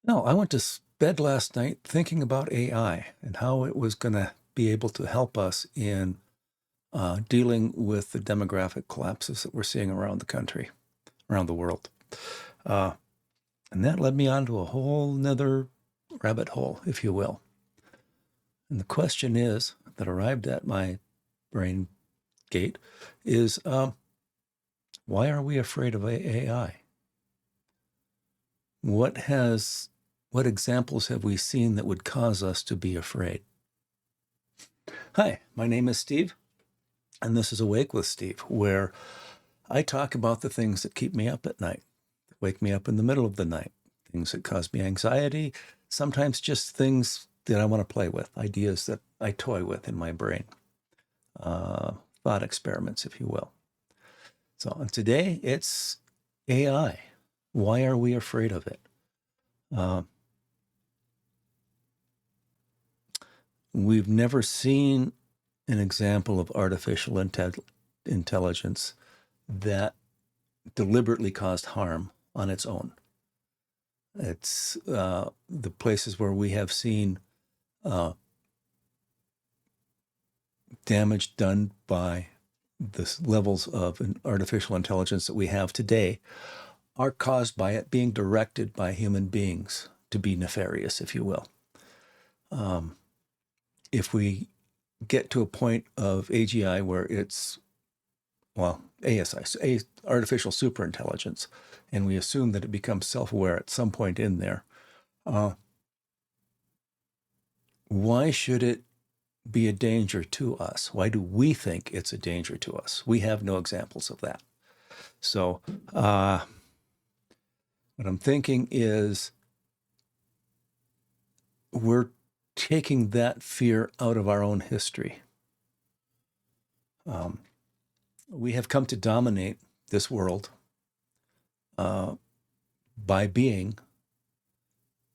No, I went to bed last night thinking about AI and how it was going to be able to help us in dealing with the demographic collapses that we're seeing around the country, around the world. Uh, and that led me onto a whole nother rabbit hole, if you will. And the question is that arrived at my brain gate is why are we afraid of AI? What has what examples have we seen that would cause us to be afraid? Hi, my name is Steve, and this is Awake with Steve, where I talk about the things that keep me up at night, that wake me up in the middle of the night, things that cause me anxiety, sometimes just things that I want to play with, ideas that I toy with in my brain, uh, thought experiments, if you will. So today it's AI. Why are we afraid of it? Uh, we've never seen an example of artificial intelligence that deliberately caused harm on its own. It's the places where we have seen uh, damage done by the levels of an artificial intelligence that we have today are caused by it being directed by human beings to be nefarious, if you will. Um, if we get to a point of AGI where it's, well, ASI, artificial superintelligence, and we assume that it becomes self-aware at some point in there, uh, why should it be a danger to us? Why do we think it's a danger to us? We have no examples of that. So, what I'm thinking is we're taking that fear out of our own history. Um, we have come to dominate this world uh, by being,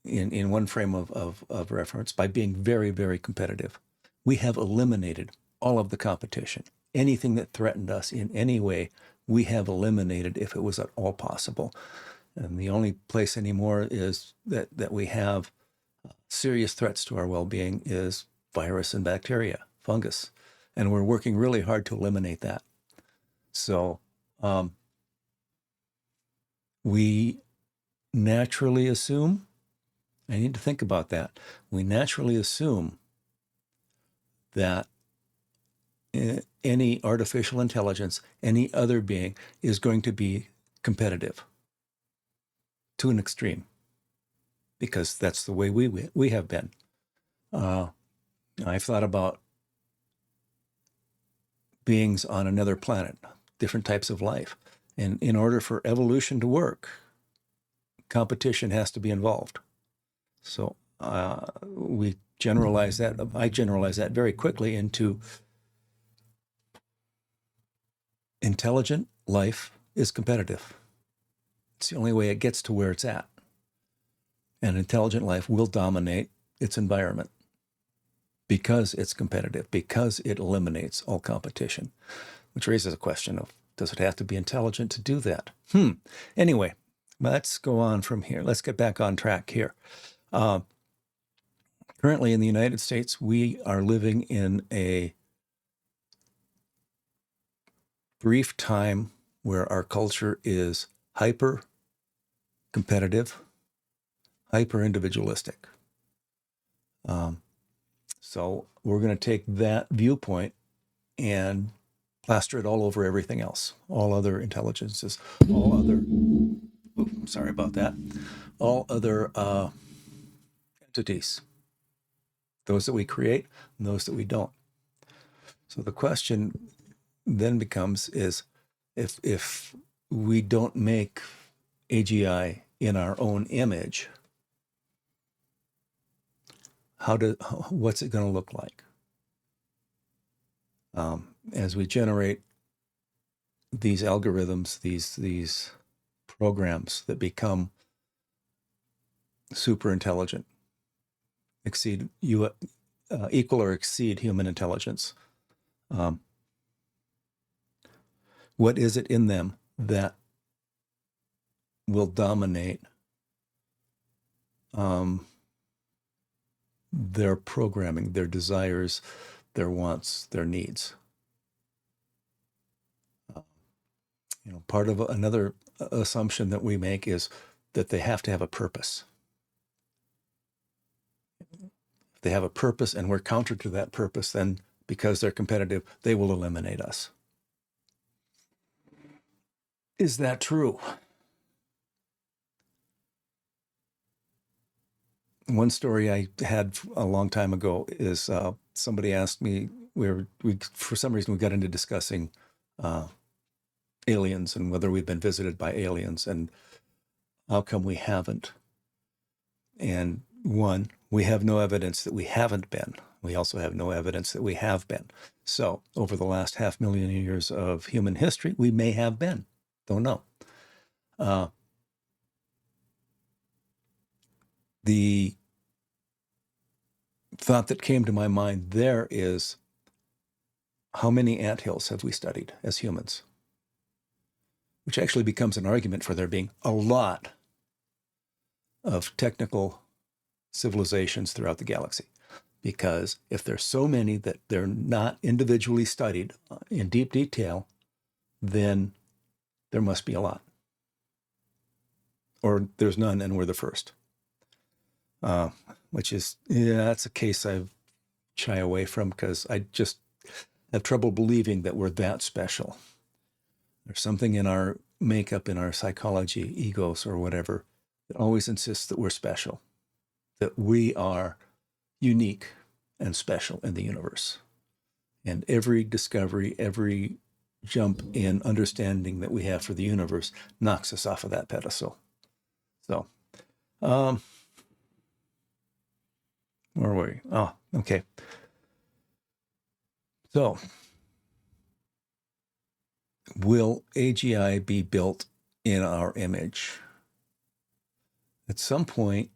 in one frame of reference, by being very, very competitive. We have eliminated all of the competition. Anything that threatened us in any way, we have eliminated if it was at all possible. And the only place anymore is that we have serious threats to our well-being is virus and bacteria, fungus. And we're working really hard to eliminate that. So we naturally assume, I need to think about that. We naturally assume that any artificial intelligence, any other being, is going to be competitive to an extreme, because that's the way we have been. Uh, I've thought about beings on another planet, different types of life. And in order for evolution to work, competition has to be involved. So we generalize that. I generalize that very quickly into intelligent life is competitive. It's the only way it gets to where it's at. And intelligent life will dominate its environment because it's competitive, because it eliminates all competition, which raises a question of, does it have to be intelligent to do that? Anyway, let's go on from here. Let's get back on track here. Currently in the United States, we are living in a brief time where our culture is hyper competitive, hyper individualistic. So we're going to take that viewpoint and plaster it all over everything else, all other intelligences, all other, sorry about that, all other entities, those that we create and those that we don't. So the question then becomes is if we don't make AGI in our own image, what's it going to look like? As we generate these algorithms, these programs that become super intelligent, equal or exceed human intelligence. What is it in them that will dominate their programming, their desires, their wants, their needs. Part of another assumption that we make is that they have to have a purpose. If they have a purpose and we're counter to that purpose, then because they're competitive, they will eliminate us. Is that true? One story I had a long time ago is somebody asked me, we for some reason we got into discussing aliens and whether we've been visited by aliens and how come we haven't. And one, we have no evidence that we haven't been. We also have no evidence that we have been. So over the last 500,000 years of human history, we may have been. Don't know. The thought that came to my mind there is, how many anthills have we studied as humans? Which actually becomes an argument for there being a lot of technical civilizations throughout the galaxy. Because if there's so many that they're not individually studied in deep detail, then there must be a lot. Or there's none and we're the first. Which is, that's a case I shy away from because I just have trouble believing that we're that special. There's something in our makeup, in our psychology, egos or whatever, that always insists that we're special, that we are unique and special in the universe. And every discovery, every jump in understanding that we have for the universe knocks us off of that pedestal. So, where were we? Oh, okay. So, will AGI be built in our image? At some point,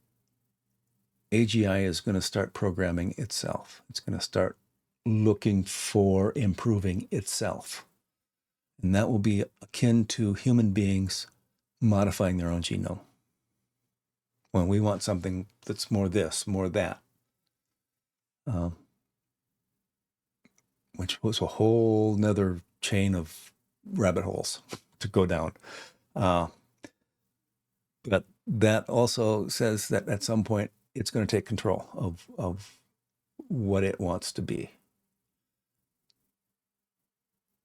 AGI is going to start programming itself. It's going to start looking for improving itself. And that will be akin to human beings modifying their own genome. When we want something that's more this, more that. Which was a whole nother chain of rabbit holes to go down. But that also says that at some point it's going to take control of what it wants to be.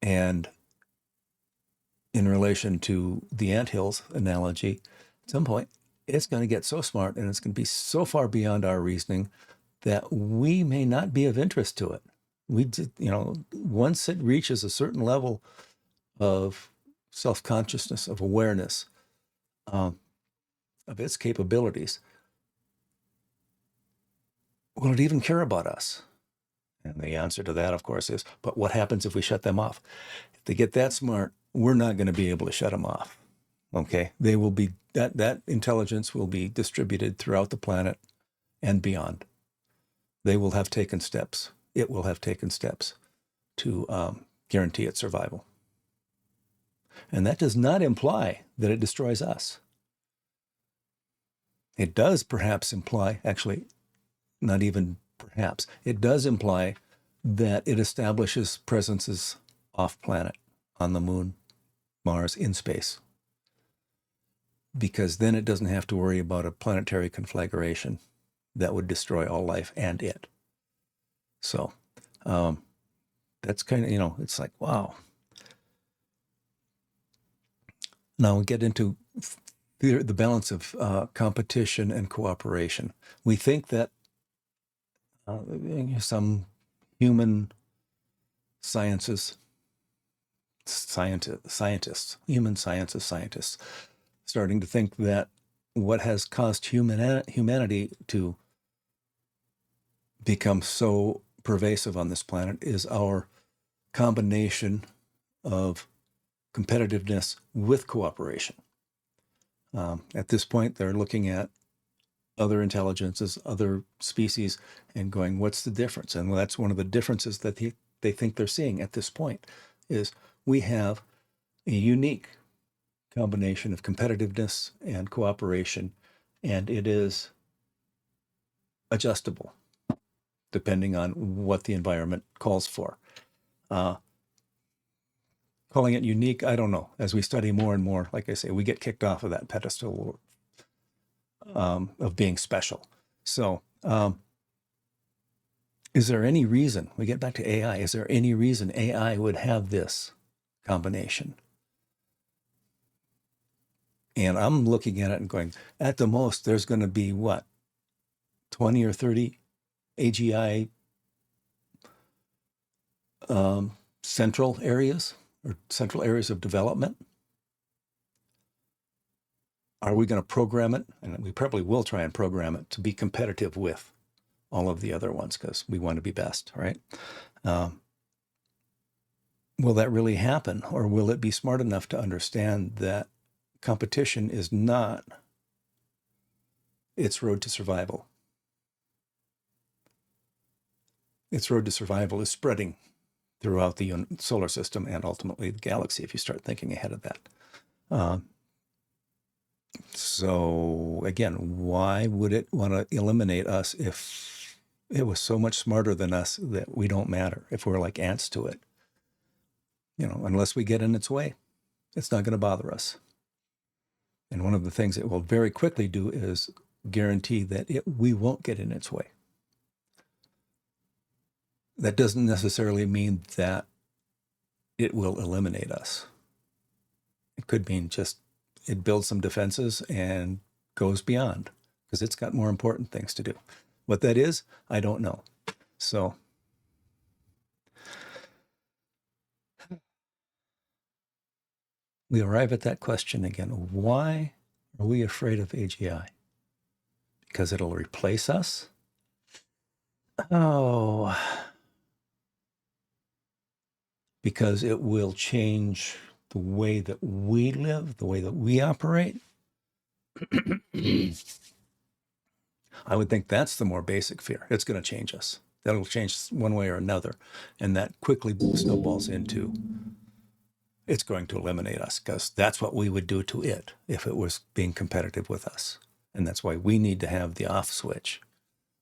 And in relation to the anthills analogy, at some point it's going to get so smart and it's going to be so far beyond our reasoning that we may not be of interest to it. Once it reaches a certain level of self-consciousness, of awareness, of its capabilities, will it even care about us? And the answer to that, of course, is, but what happens if we shut them off? If they get that smart, we're not going to be able to shut them off. Okay? They will be, that intelligence will be distributed throughout the planet and beyond. They will have taken steps. It will have taken steps to guarantee its survival. And that does not imply that it destroys us. It does perhaps imply, actually, not even perhaps, it does imply that it establishes presences off planet, on the moon, Mars, in space. Because then it doesn't have to worry about a planetary conflagration that would destroy all life and it. So that's kind of, it's like, wow. Now we get into the balance of competition and cooperation. We think that some human scientists, starting to think that what has caused humanity to become so pervasive on this planet is our combination of competitiveness with cooperation. At this point, they're looking at other intelligences, other species, and going, what's the difference? And that's one of the differences that they think they're seeing at this point, is we have a unique combination of competitiveness and cooperation, and it is adjustable depending on what the environment calls for. Uh, Calling it unique, I don't know. As we study more and more, like I say, we get kicked off of that pedestal of being special. So, is there any reason, we get back to AI, is there any reason AI would have this combination? And I'm looking at it and going, at the most, there's going to be what, 20 or 30 AGI central areas or central areas of development? Are we going to program it? And we probably will try and program it to be competitive with all of the other ones because we want to be best, right? Will that really happen? Or will it be smart enough to understand that competition is not its road to survival? Its road to survival is spreading throughout the solar system and ultimately the galaxy, if you start thinking ahead of that. So again, why would it want to eliminate us if it was so much smarter than us that we don't matter, if we're like ants to it? Unless we get in its way, it's not going to bother us. And one of the things it will very quickly do is guarantee that we won't get in its way. That doesn't necessarily mean that it will eliminate us. It could mean just it builds some defenses and goes beyond because it's got more important things to do. What that is, I don't know. So we arrive at that question again. Why are we afraid of AGI? Because it'll replace us? Oh, because it will change the way that we live, the way that we operate. I would think that's the more basic fear. It's going to change us. That'll change one way or another. And that quickly snowballs into it's going to eliminate us because that's what we would do to it if it was being competitive with us. And that's why we need to have the off switch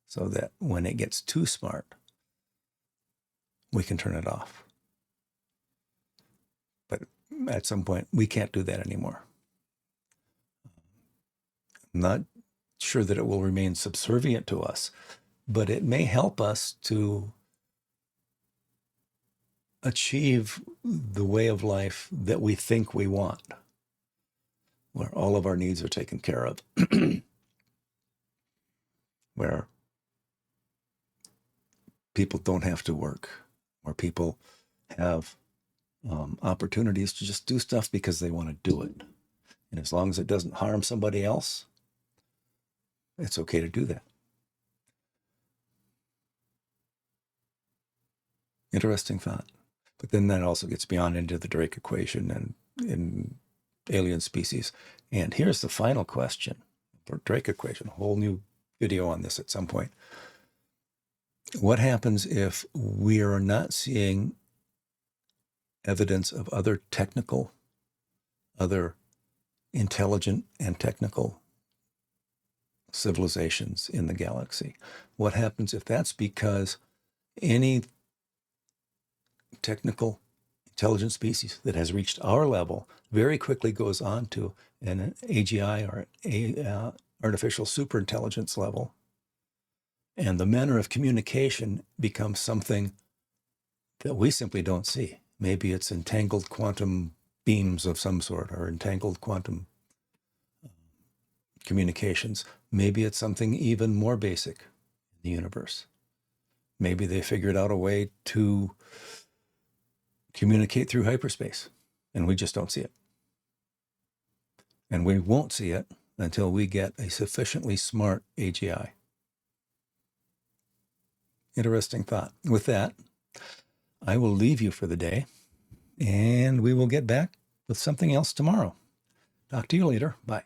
so that when it gets too smart, we can turn it off. But at some point, we can't do that anymore. I'm not sure that it will remain subservient to us, but it may help us to achieve the way of life that we think we want, where all of our needs are taken care of, where people don't have to work, where people have opportunities to just do stuff because they want to do it. And as long as it doesn't harm somebody else, it's okay to do that. Interesting thought. But then that also gets beyond into the Drake equation and in alien species. And here's the final question. The Drake equation, a whole new video on this at some point. What happens if we are not seeing evidence of other intelligent and technical civilizations in the galaxy? What happens if that's because any technical intelligent species that has reached our level very quickly goes on to an AGI or artificial superintelligence level, and the manner of communication becomes something that we simply don't see? Maybe it's entangled quantum beams of some sort or entangled quantum communications. Maybe it's something even more basic in the universe. Maybe they figured out a way to communicate through hyperspace and we just don't see it. And we won't see it until we get a sufficiently smart AGI. Interesting thought. With that, I will leave you for the day, and we will get back with something else tomorrow. Talk to you later. Bye.